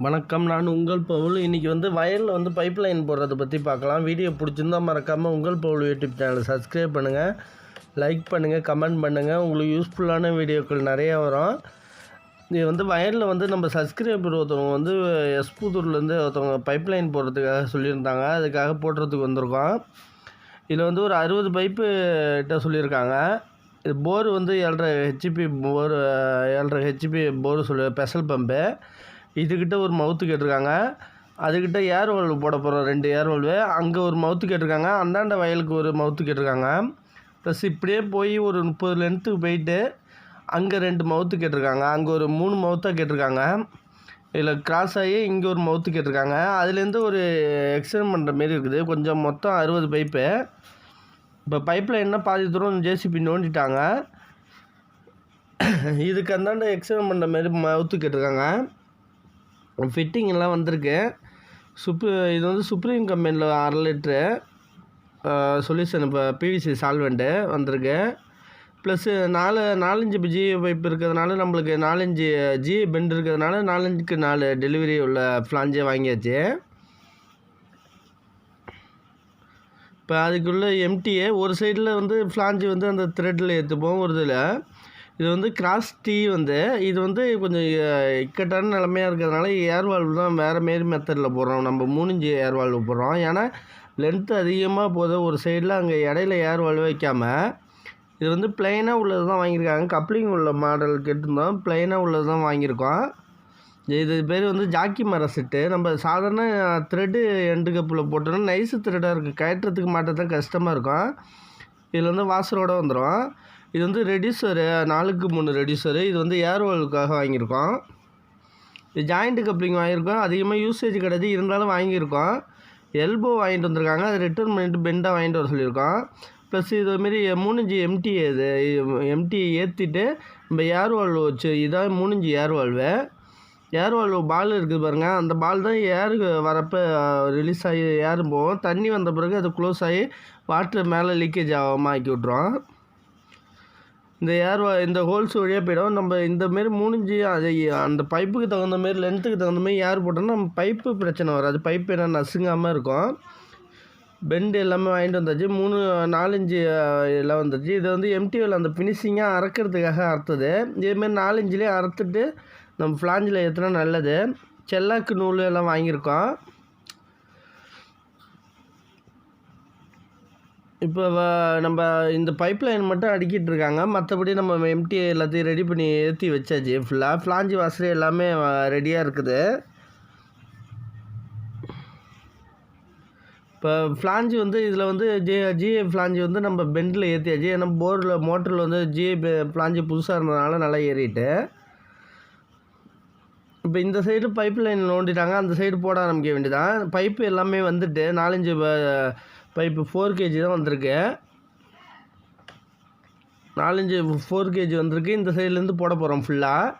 வணக்கம். நான் உங்கள் பவுல். இன்றைக்கி வயலில் பைப் லைன் போடுறதை பற்றி பார்க்கலாம். வீடியோ பிடிச்சிருந்தா மறக்காமல் உங்கள் பவுல் யூடியூப் சேனலை சப்ஸ்கிரைப் பண்ணுங்கள், லைக் பண்ணுங்கள், கமெண்ட் பண்ணுங்கள். உங்களுக்கு யூஸ்ஃபுல்லான வீடியோக்கள் நிறையா வரும். இது வயலில் நம்ம சப்ஸ்கிரைபர் ஒருத்தவங்க எஸ்புத்தூர்லேருந்து ஒருத்தவங்க பைப் லைன் போடுறதுக்காக சொல்லியிருந்தாங்க. அதுக்காக போடுறதுக்கு வந்திருக்கோம். இதில் ஒரு 60 பைப்பு கிட்ட சொல்லியிருக்காங்க. இது போர் 7.5 ஹெச்பி போர், 7.5 ஹெச்பி போர் ஸ்பெஷல் பம்பு. இதுக்கிட்ட ஒரு மவுத்து கேட்டிருக்காங்க. அதுக்கிட்ட ஏர் வால்வு போட போகிறோம், 2 ஏர் வால்வு. அங்கே ஒரு மவுத்து கேட்டிருக்காங்க, அந்தாண்ட வயலுக்கு ஒரு மவுத்து கேட்டிருக்காங்க. ப்ளஸ் இப்படியே போய் ஒரு 30 லென்த்துக்கு போயிட்டு அங்கே 2 மவுத்து கேட்டிருக்காங்க. அங்கே ஒரு 3 மவுத்தாக கேட்டிருக்காங்க. இதில் கிராஸ் ஆகி இங்கே ஒரு மவுத்து கேட்டிருக்காங்க. அதுலேருந்து ஒரு எக்ஸ்டெண்ட் பண்ணுற மாரி இருக்குது. கொஞ்சம் மொத்தம் 60 பைப்பு. இப்போ பைப் லைன்னா பாதி தூரம் ஜேசிபி நோண்டிட்டாங்க. இதுக்கு அந்தாண்ட எக்ஸ்டெண்ட் பண்ணுற மாரி மவுத்து கேட்டிருக்காங்க. ஃபிட்டிங் எல்லாம் வந்திருக்கு. இது சுப்ரீம் கம்பெனியில் 1/2 லிட்ரு சொல்யூஷன். இப்போ பிவிசி சால்வெண்ட்டு வந்திருக்கு. ப்ளஸ்ஸு 4-5 ஜி பைப் இருக்கிறதுனால நம்மளுக்கு 4-5 ஜி பெண்ட் இருக்கிறதுனால 4-5க்கு 4 டெலிவரி உள்ள ஃப்ளாஞ்சே வாங்கியாச்சு. இப்போ அதுக்குள்ளே எம்டிஏ ஒரு சைடில் ஃப்ளாஞ்சு அந்த த்ரெட்டில் ஏற்றுப்போம். ஒரு இதில் இது கிராஸ் டீ இது கொஞ்சம் இக்கட்டான நிலமையாக இருக்கிறதுனால ஏர் வால்வு தான் வேறு மாரி மெத்தடில் போடுறோம். நம்ம 3 இன்ச்சு ஏர் வால்வு போடுறோம். ஏன்னா லென்த்து அதிகமாக போகுது. ஒரு சைடில் அங்கே இடையில ஏர் வால்வு வைக்காமல் இது ப்ளைனாக உள்ளது தான் வாங்கியிருக்காங்க. கப்ளிங் உள்ள மாடல் கேட்டிருந்தோம், ப்ளைனாக உள்ளது தான் வாங்கியிருக்கோம். இது பேர் ஜாக்கி மர செட்டு. நம்ம சாதாரண த்ரெட்டு எண்டு கப்பில் போட்டோன்னா நைஸு த்ரெட்டாக இருக்குது, கயற்றத்துக்கு மாட்டதான் கஷ்டமாக இருக்கும். இதில் வாசரோடு வந்துடும். இது ரெடியூசரு 4க்கு 3 ரெடியூசரு. இது ஏர் வால்வுக்காக வாங்கியிருக்கோம். இது ஜாயிண்ட்டு கப்ளிங் வாங்கியிருக்கோம். அதிகமாக யூசேஜ் கிடையாது, இருந்தாலும் வாங்கியிருக்கோம். எல்போ வாங்கிட்டு வந்திருக்காங்க, அதை ரிட்டர்ன் பண்ணிவிட்டு பெண்டாக வாங்கிட்டு வர சொல்லியிருக்கோம். ப்ளஸ் இதுமாரி 3 இன்ச்சு எம்டிஏ, இது எம்டிஏ ஏற்றிட்டு நம்ம ஏர் வால்வு வச்சு, இதான் 3 இன்ச்சு ஏர் வால்வு. ஏர் வால்வு பால் இருக்குது பாருங்கள், அந்த பால் தான் ஏருக்கு வரப்போ ரிலீஸ் ஆகி ஏர் போகும். தண்ணி வந்த பிறகு அது க்ளோஸ் ஆகி வாட்டர் மேலே லீக்கேஜ் ஆகாமல் ஆக்கி விட்ருவோம். இந்த ஹோல்ஸ் வழியாக போயிடும். நம்ம இந்தமாரி 3 இன்ச்சு அந்த பைப்புக்கு தகுந்த மாரி லென்த்துக்கு தகுந்த மாதிரி ஏர் போட்டோம்னா நம்ம பைப்பு பிரச்சனை வராது. பைப்பு என்ன நசுங்காமல் இருக்கும். பெண்டு எல்லாமே வாங்கிட்டு வந்தாச்சு. 4 இன்ச்சு எல்லாம் வந்துச்சு. இது எம்டிவில் அந்த ஃபினிஷிங்காக அறுக்கிறதுக்காக அறுத்தது. இதேமாரி 4 இன்ச்சிலே அறுத்துட்டு நம்ம ஃப்ளாஞ்சில் ஏற்றினா நல்லது. செல்லாக்கு நூல் எல்லாம் வாங்கியிருக்கோம். இப்போ நம்ம இந்த பைப் லைன் மட்டும் அடிக்கிட்டு இருக்காங்க. மற்றபடி நம்ம எம்டிஏ எல்லாத்தையும் ரெடி பண்ணி ஏற்றி வச்சாச்சு. ஃபுல்லாக ஃப்ளாஞ்சி வாசல் எல்லாமே ரெடியாக இருக்குது. இப்போ ஃப்ளாஞ்சு இதில் ஜிஏ ஃப்ளாஞ்சு நம்ம பெண்டில் ஏற்றியாச்சு. ஏன்னா போரில் மோட்டரில் ஜிஏ ஃப்ளாஞ்சு புதுசாக இருந்ததுனால நல்லா ஏறிட்டு. இப்போ இந்த சைடு பைப் லைன் நோண்டிட்டாங்க, அந்த சைடு போட ஆரம்பிக்க வேண்டியதான். பைப்பு எல்லாமே 4 இன்ச்சு பைப்பு 4 kg தான் வந்திருக்கு. 4 இன்ச்சு 4 kg வந்திருக்கு. இந்த சைட்லேருந்து போட போகிறோம் ஃபுல்லாக.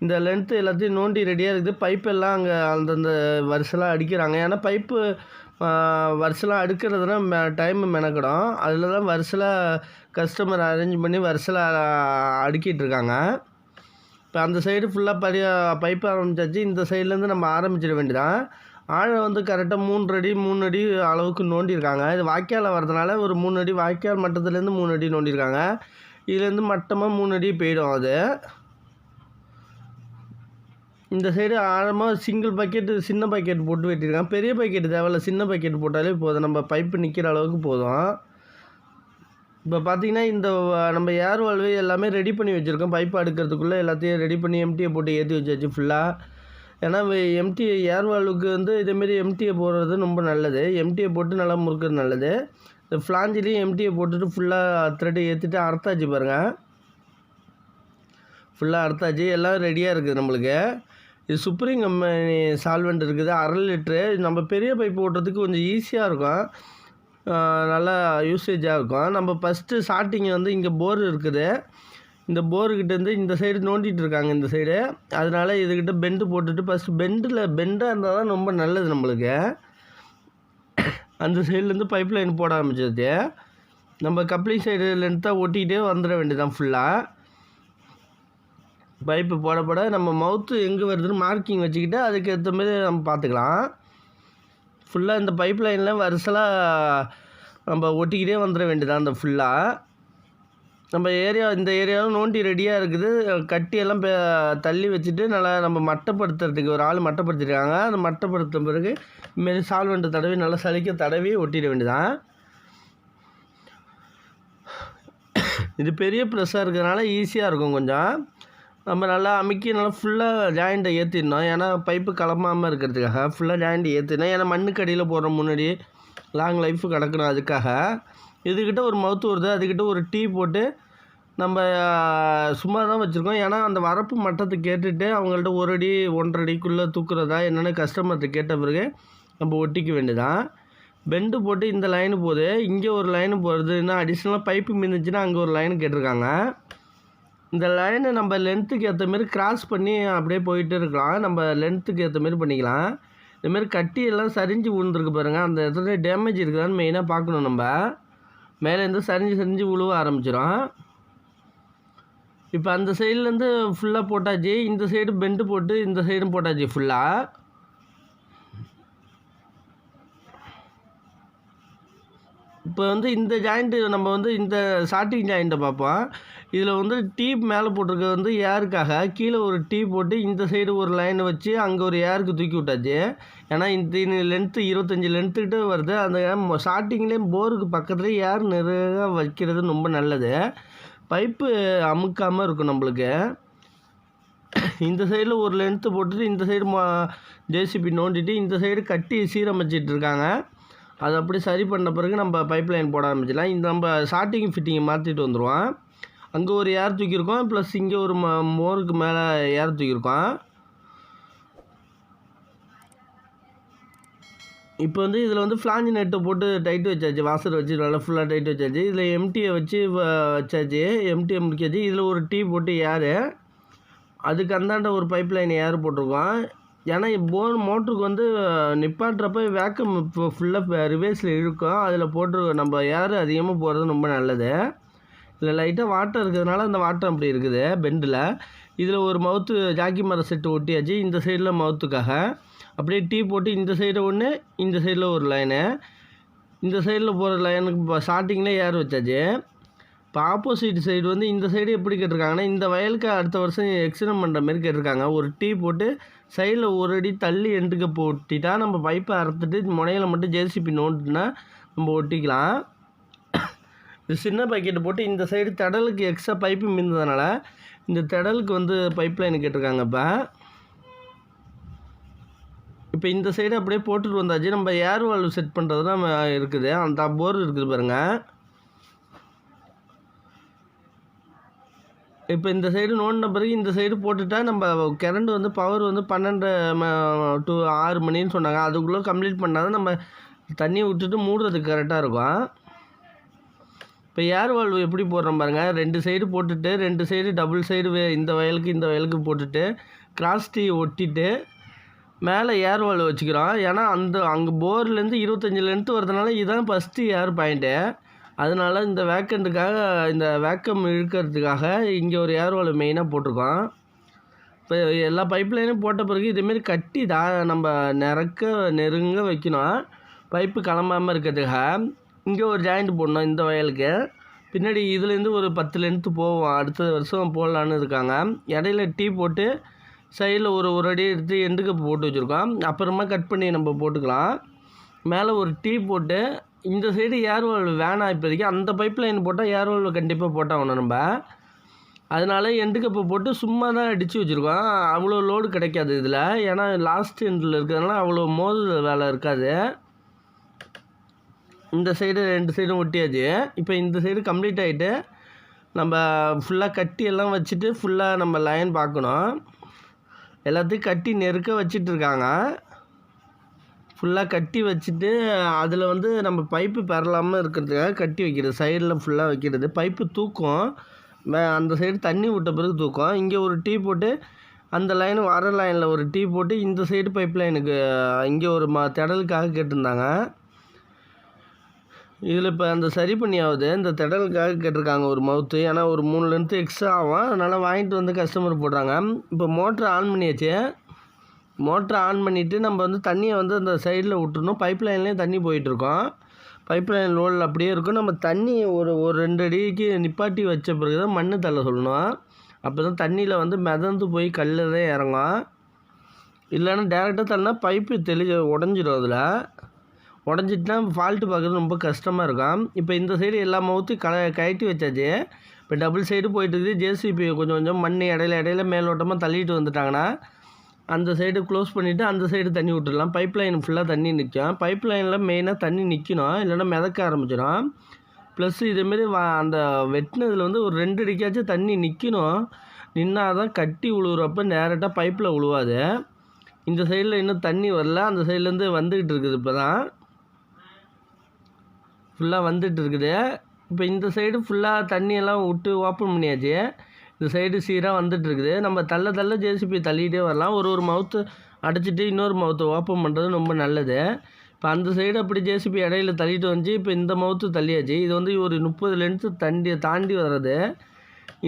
இந்த லென்த்து எல்லாத்தையும் நோண்டி ரெடியாக இருக்குது. பைப்பு எல்லாம் அங்கே அந்தந்த வரிசெல்லாம் அடிக்கிறாங்க. ஏன்னா பைப்பு வரிசெல்லாம் அடுக்கிறதுனா டைமு மெனக்கிடும். அதில் தான் வரிசையில் கஸ்டமர் அரேஞ்ச் பண்ணி வரிசையில் அடுக்கிட்டு இருக்காங்க. இப்போ அந்த சைடு ஃபுல்லாக பைப்பு ஆரம்பித்தாச்சு. இந்த சைட்லேருந்து நம்ம ஆரம்பிச்சிட வேண்டியதான். ஆழம் கரெக்டாக 3 அடி அளவுக்கு நோண்டியிருக்காங்க. இது வாய்க்கால் வரதுனால ஒரு 3 அடி வாய்க்கால் மட்டத்துலேருந்து 3 அடி நோண்டியிருக்காங்க. இதுலேருந்து மட்டமாக 3 அடி போயிடும். அது இந்த சைடு ஆழமாக சிங்கிள் பக்கெட்டு, சின்ன பக்கெட் போட்டு வெட்டியிருக்காங்க. பெரிய பக்கெட்டு தேவையில்ல, சின்ன பக்கெட் போட்டாலே போதும். நம்ம பைப்பு நிற்கிற அளவுக்கு போதும். இப்போ பார்த்திங்கன்னா இந்த நம்ம ஏர் வால்வு எல்லாமே ரெடி பண்ணி வச்சுருக்கோம். பைப்பு அடுக்கிறதுக்குள்ளே எல்லாத்தையும் ரெடி பண்ணி எம்டிஏ போட்டு ஏற்றி வச்சாச்சு ஃபுல்லாக. ஏன்னா எம்டிஏ ஏர் வால்வுக்கு இதேமாரி எம்டிஏ போடுறது ரொம்ப நல்லது. எம்டிஏ போட்டு நல்லா முறுக்கிறது நல்லது. இந்த ஃப்ளாஞ்சிலையும் எம்டிஏ போட்டுட்டு ஃபுல்லாக த்ரெட்டு ஏற்றிட்டு அறுத்தாச்சு பாருங்கள். ஃபுல்லாக அறுத்தாச்சு, எல்லாம் ரெடியாக இருக்குது நம்மளுக்கு. இது சுப்ரீம் கம்பெனி சால்வெண்ட் இருக்குது, 1/2 லிட்ரு. நம்ம பெரிய பைப்பு ஓட்டுறதுக்கு கொஞ்சம் ஈஸியாக இருக்கும், நல்லா யூசேஜாக இருக்கும். நம்ம ஃபஸ்ட்டு ஸ்டார்டிங் இங்கே போர் இருக்குது. இந்த போருக்கிட்டேருந்து இந்த சைடு நோண்டிகிட்டு இருக்காங்க, இந்த சைடு. அதனால் இதுக்கிட்ட பெண்டு போட்டுட்டு ஃபஸ்ட்டு பெண்டாக இருந்தால் தான் ரொம்ப நல்லது நம்மளுக்கு. அந்த சைட்லேருந்து பைப் லைன் போட ஆரம்பிச்சது. நம்ம கப்ளிங் சைடு லென்த்தாக ஒட்டிக்கிட்டே வந்துட வேண்டியதான் ஃபுல்லாக. பைப்பு போட நம்ம மவுத்து எங்கே வருதுன்னு மார்க்கிங் வச்சுக்கிட்டு அதுக்கு ஏற்ற மாதிரி நம்ம பார்த்துக்கலாம். ஃபுல்லாக இந்த பைப் லைனில் வரிசலாக நம்ம ஒட்டிக்கிட்டே வந்துட வேண்டியதான். அந்த ஃபுல்லாக நம்ம இந்த ஏரியாவும் நோண்டி ரெடியாக இருக்குது. கட்டியெல்லாம் தள்ளி வச்சுட்டு நல்லா நம்ம மட்டைப்படுத்துறதுக்கு ஒரு ஆள் மட்டைப்படுத்திருக்காங்க. அந்த மட்டைப்படுத்த பிறகு இதுமாரி சால்வெண்ட்டு தடவி நல்லா சலிக்க தடவி ஒட்டிட வேண்டியதான். இது பெரிய ப்ரெஸ்ஸாக இருக்கிறதுனால ஈஸியாக இருக்கும். கொஞ்சம் நம்ம நல்லா அமுக்கி நல்லா ஃபுல்லாக ஜாயிண்ட்டை ஏற்றிடணும். ஏன்னா பைப்பு கிளம்பாமல் இருக்கிறதுக்காக ஃபுல்லாக ஜாயிண்ட் ஏற்றிடணும். ஏன்னா மண்ணுக்கடியில் போடுற முன்னாடி லாங் லைஃபு கிடக்கணும். அதுக்காக இதுக்கிட்ட ஒரு மவுத்து வருது, அதுக்கிட்ட ஒரு டீ போட்டு நம்ம சும்மா தான் வச்சுருக்கோம். ஏன்னா அந்த வரப்பு மட்டத்தை கேட்டுட்டு அவங்கள்ட்ட 1 அடி 1.5 அடிக்குள்ளே தூக்குறதா என்னென்னு கஸ்டமர்கிட்ட கேட்ட பிறகு நம்ம ஒட்டிக்க வேண்டியதான். பெண்டு போட்டு இந்த லைனு போகுது, இங்கே ஒரு லைனு போகிறது. இன்னும் அடிஷ்னலாக பைப்பு மின்னுச்சுன்னா அங்கே ஒரு லைனு கேட்டிருக்காங்க. இந்த லைனை நம்ம லென்த்துக்கு ஏற்ற மாரி கிராஸ் பண்ணி அப்படியே போயிட்டு இருக்கலாம். நம்ம லென்த்துக்கு ஏற்ற மாரி பண்ணிக்கலாம். இதுமாரி கட்டியெல்லாம் சரிஞ்சு விழுந்துருக்கு பாருங்கள். அந்த இடத்துல டேமேஜ் இருக்குதான்னு மெயினாக பார்க்கணும். நம்ம மேலேருந்து சரிஞ்சு விழுவ ஆரம்பிச்சிடும். இப்போ அந்த சைட்லேருந்து ஃபுல்லாக போட்டாச்சு. இந்த சைடு பெண்டு போட்டு இந்த சைடும் போட்டாச்சு ஃபுல்லாக. இப்போ இந்த ஜாயிண்ட்டு நம்ம இந்த ஸ்டார்டிங் ஜாயிண்ட்டை பார்ப்போம். இதில் டீப் மேலே போட்டிருக்கிறது ஏருக்காக கீழே ஒரு டீ போட்டு இந்த சைடு ஒரு லைன் வச்சு அங்கே ஒரு ஏருக்கு தூக்கி விட்டாச்சு. ஏன்னா இந்த லென்த்து 25 லென்த்துக்கிட்ட வருது. அந்த ஸ்டார்டிங்லேயே போருக்கு பக்கத்துலேயே ஏர் நிறைய வைக்கிறது ரொம்ப நல்லது. பைப்பு அமுக்காமல் இருக்கும் நம்மளுக்கு. இந்த சைடில் ஒரு லென்த்து போட்டுட்டு இந்த சைடு ஜேசிபி நோண்டிட்டு இந்த சைடு கட்டி சீரமைச்சிட்டு இருக்காங்க. அதை அப்படி சரி பண்ண பிறகு நம்ம பைப் லைன் போட ஆரம்பிச்சிடலாம். இந்த நம்ம ஸ்டார்டிங் ஃபிட்டிங்கை மாற்றிட்டு வந்துடுவோம். அங்கே ஒரு ஏர் தூக்கியிருக்கோம், ப்ளஸ் இங்கே ஒரு மோருக்கு மேலே ஏர் தூக்கியிருக்கோம். இப்போ இதில் ஃப்ளாஞ்ச் நெட்டை போட்டு டைட்டு வச்சாச்சு. வாசர் வச்சு நல்லா ஃபுல்லாக டைட்டு வச்சாச்சு. இதில் எம்டியை வச்சு வச்சாச்சு. எம்டியை முடிக்காச்சு. இதில் ஒரு டீ போட்டு ஏரு, அதுக்கு அந்தாண்ட ஒரு பைப் லைன் ஏர் போட்டிருக்கோம். ஏன்னா மோட்டருக்கு நிப்பாட்டுறப்ப வேக்கம் இப்போ ஃபுல்லாக ரிவேர்ஸில் இழுக்கும். அதில் போட்டு நம்ம ஏர் அதிகமாக போகிறது ரொம்ப நல்லது. இதில் லைட்டாக வாட்டர் இருக்கிறதுனால அந்த வாட்டர் அப்படி இருக்குது பெண்டில். இதில் ஒரு மவுத்து ஜாக்கி மர செட்டு ஒட்டியாச்சு. இந்த சைடில் மவுத்துக்காக அப்படியே டீ போட்டு இந்த சைடு ஒன்று, இந்த சைடில் ஒரு லைனு, இந்த சைடில் போகிற லைனுக்கு இப்போ ஸ்டார்டிங்கில் ஏர் வச்சாச்சு. இப்போ ஆப்போசிட் சைடு இந்த சைடு எப்படி கேட்டிருக்காங்கன்னா, இந்த வயலுக்கு அடுத்த வருஷம் எக்ஸ்டெண்ட் பண்ணுற மாதிரி கேட்டிருக்காங்க. ஒரு டீ போட்டு சைடில் 1 அடி தள்ளி எண்டுக்கு போட்டிட்டா நம்ம பைப்பை அறுத்துட்டு முனையில் மட்டும் ஜேசிபி நோண்டுனா நம்ம ஒட்டிக்கலாம். இது சின்ன பக்கெட்டு போட்டு இந்த சைடு திடலுக்கு எக்ஸ்ட்ரா பைப்பு மின்னதுனால இந்த திடலுக்கு பைப் லைன் கேட்டிருக்காங்க. இப்போ இந்த சைடு அப்படியே போட்டுட்டு வந்தாச்சு. நம்ம ஏர் வால்வு செட் பண்ணுறது தான் இருக்குது. அந்த போர் இருக்குது பாருங்கள். இப்போ இந்த சைடு நோண்டின பிறகு இந்த சைடு போட்டுட்டா நம்ம கரண்ட் பவர் 12 to 6 மணின்னு சொன்னாங்க. அதுக்குள்ளே கம்ப்ளீட் பண்ணால் தான் நம்ம தண்ணி விட்டுட்டு மூடுறதுக்கு கரெக்டாக இருக்கும். இப்போ ஏர் வால்வு எப்படி போடுறோம் பாருங்கள். 2 சைடு போட்டுட்டு 2 சைடு டபுள் சைடு இந்த வயலுக்கு போட்டுட்டு கிராஸ் டீ ஒட்டிட்டு மேலே ஏர் வால்வு வச்சுக்கிறோம். ஏன்னா அங்கே போர்லேருந்து 25 லென்த்து வரதுனால இதுதான் ஃபஸ்ட்டு ஏர் பாயிண்ட்டு. அதனால இந்த வேக்கண்ட்டுக்காக இந்த வேக்கம் இழுக்கிறதுக்காக இங்கே ஒரு ஏர் வால்வு மெயினாக போட்டிருக்கோம். இப்போ எல்லா பைப் லைனும் போட்ட பிறகு இதேமாரி கட்டி நம்ம நெருங்க வைக்கணும். பைப்பு கிளம்பாமல் இருக்கிறதுக்காக இங்கே ஒரு ஜாயிண்ட் போடணும். இந்த வயலுக்கு பின்னாடி இதுலேருந்து ஒரு 10 லென்த்து போவோம். அடுத்த வருஷம் போடலான்னு இருக்காங்க. இடையில டீ போட்டு சைடில் ஒரு அடி எடுத்து எண்டுக்கு போட்டு வச்சுருக்கோம். அப்புறமா கட் பண்ணி நம்ம போட்டுக்கலாம். மேலே ஒரு டீ போட்டு இந்த சைடு ஏர் வால்வு வேணாம் இப்போதைக்கு. அந்த பைப் லைன் போட்டால் ஏர் வால்வு கண்டிப்பாக போட்டாகணும் நம்ம. அதனால எண்டு கப்பை போட்டு சும்மா தான் அடித்து வச்சுருக்கோம். அவ்வளோ லோடு கிடைக்காது இதில். ஏன்னா லாஸ்ட் எண்டில் இருக்கிறதுனால அவ்வளோ வேலை இருக்காது. இந்த சைடு 2 சைடும் ஒட்டியாச்சு. இப்போ இந்த சைடு கம்ப்ளீட் ஆகிட்டு நம்ம ஃபுல்லாக கட்டி எல்லாம் வச்சுட்டு ஃபுல்லாக நம்ம லைன் பார்க்கணும். எல்லாத்தையும் கட்டி நெருக்க வச்சிட்ருக்காங்க. ஃபுல்லாக கட்டி வச்சுட்டு அதில் நம்ம பைப்பு பெறலாமல் இருக்கிறதுக்காக கட்டி வைக்கிறது. சைடில் ஃபுல்லாக வைக்கிறது. பைப்பு தூக்கும். அந்த சைடு தண்ணி விட்ட பிறகு தூக்கும். இங்கே ஒரு டீ போட்டு அந்த லைனு வர லைனில் ஒரு டீ போட்டு இந்த சைடு பைப் லைனுக்கு இங்கே ஒரு திடலுக்காக கேட்டிருந்தாங்க. இதில் இப்போ அந்த சரி பண்ணியாவது இந்த திடலுக்காக கேட்டிருக்காங்க ஒரு மவுத்து. ஏன்னா ஒரு 3 லென்த்து எக்ஸ்ட்ரா ஆகும். அதனால் வாங்கிட்டு வந்து கஸ்டமர் போடுறாங்க. இப்போ மோட்ரு ஆன் பண்ணியாச்சு. மோட்ரு ஆன் பண்ணிவிட்டு நம்ம வந்து தண்ணியை வந்து அந்த சைடில் விட்டுறணும். பைப் லைன்லேயும் தண்ணி போயிட்டுருக்கோம். பைப் லைன் லோடில் அப்படியே இருக்கும். நம்ம தண்ணி ஒரு 2 அடிக்கு நிப்பாட்டி வச்ச பிறகு தான் மண் தள்ள சொல்லணும். அப்போ தான் தண்ணியில் வந்து மிதந்து போய் கல்லில் தான் இறங்கும். இல்லைன்னா டேரெக்டாக தள்ளினா பைப்பு உடஞ்சிடும். அதில் உடஞ்சிட்டுனா ஃபால்ட்டு பார்க்குறது ரொம்ப கஷ்டமாக இருக்கும். இப்போ இந்த சைடு எல்லா மவுத்தையும் கழட்டி வச்சாச்சு. இப்போ டபுள் சைடு போயிட்டுருக்குது. ஜேசிபி கொஞ்சம் கொஞ்சம் மண் இடையில மேலோட்டமாக தள்ளிட்டு வந்துட்டாங்கன்னா அந்த சைடு க்ளோஸ் பண்ணிவிட்டு அந்த சைடு தண்ணி விட்டுடலாம். பைப் லைன் ஃபுல்லாக தண்ணி நிற்கும். பைப் லைனில் மெயினாக தண்ணி நிற்கணும், இல்லைன்னா மிதக்க ஆரம்பிச்சிடும். ப்ளஸ் இதேமாரி அந்த வெட்டினதில் வந்து ஒரு 2 அடிக்காச்சும் தண்ணி நிற்கணும். நின்னால் தான் கட்டி உழுவுறப்ப டேரெக்டாக பைப்பில் உழுவாது. இந்த சைடில் இன்னும் தண்ணி வரல. அந்த சைட்லேருந்து வந்துக்கிட்டு இருக்குது. இப்போ தான் ஃபுல்லாக வந்துட்டு இருக்குது. இப்போ இந்த சைடு ஃபுல்லாக தண்ணியெல்லாம் விட்டு ஓப்பன் பண்ணியாச்சு. இந்த சைடு சீராக வந்துட்டுருக்குது. நம்ம தள்ள ஜேசிபி தள்ளிகிட்டே வரலாம். ஒரு மவுத்து அடைச்சிட்டு இன்னொரு மவுத்தை ஓப்பன் பண்ணுறது ரொம்ப நல்லது. இப்போ அந்த சைடு அப்படி ஜேசிபி இடையில தள்ளிட்டு வந்துச்சு. இப்போ இந்த மவுத்து தள்ளியாச்சு. இது வந்து ஒரு 30 லென்த்து தாண்டி வர்றது.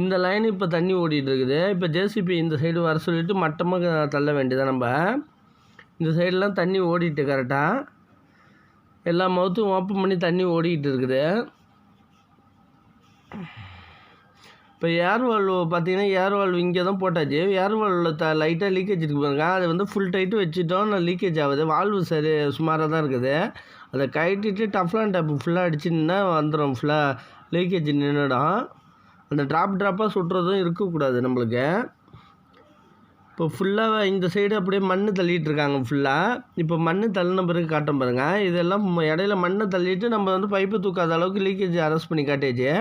இந்த லைன் இப்போ தண்ணி ஓடிட்டு இருக்குது. இப்போ ஜேசிபி இந்த சைடு வர சொல்லிவிட்டு மட்டமாக தள்ள வேண்டியதான். நம்ம இந்த சைடெலாம் தண்ணி ஓடிட்டு கரெக்டாக எல்லா மவுத்தும் ஓப்பன் பண்ணி தண்ணி ஓடிக்கிட்டு இருக்குது. இப்போ ஏர் வால்வு பார்த்தீங்கன்னா ஏர் வால்வு இங்கே தான் போட்டாச்சு. ஏர் வால்வில் லைட்டாக லீக்கேஜ் இருக்குது பாருங்க. அது வந்து ஃபுல் டைட்டு வச்சுட்டோம், லீக்கேஜ் ஆகுது. வால்வு சரி சுமாராக தான் இருக்குது. அதை கழட்டிட்டு டஃப்லான் டேப்பு ஃபுல்லாக அடிச்சுன்னா வந்துடும். ஃபுல்லாக லீக்கேஜ் நின்றுடும். அந்த ட்ராப்பாக சுட்டுறதும் இருக்கக்கூடாது நம்மளுக்கு. இப்போ ஃபுல்லாக இந்த சைடு அப்படியே மண் தள்ளிட்டு இருக்காங்க ஃபுல்லாக. இப்போ மண் தள்ளின பிறகு காட்டும் பாருங்கள். இதெல்லாம் இடையில மண்ணை தள்ளிட்டு நம்ம வந்து பைப்பு தூக்காத அளவுக்கு லீக்கேஜ் அரெஸ்ட் பண்ணி காட்டியாச்சு.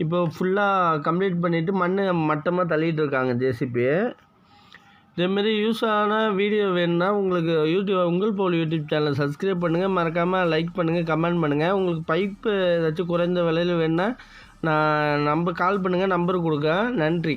இப்போ ஃபுல்லாக கம்ப்ளீட் பண்ணிவிட்டு மண் மட்டமாக தள்ளிட்டு இருக்காங்க ஜேசிபி. இதேமாரி யூஸ் ஆன வீடியோ வேணுன்னா உங்களுக்கு உங்கள் போல் யூடியூப் சேனலை சப்ஸ்கிரைப் பண்ணுங்கள். மறக்காமல் லைக் பண்ணுங்கள், கமெண்ட் பண்ணுங்கள். உங்களுக்கு பைப்பு ஏதாச்சும் குறைந்த விலையில் வேணுன்னா கால் பண்ணுங்கள், நம்பர் கொடுங்க. நன்றி.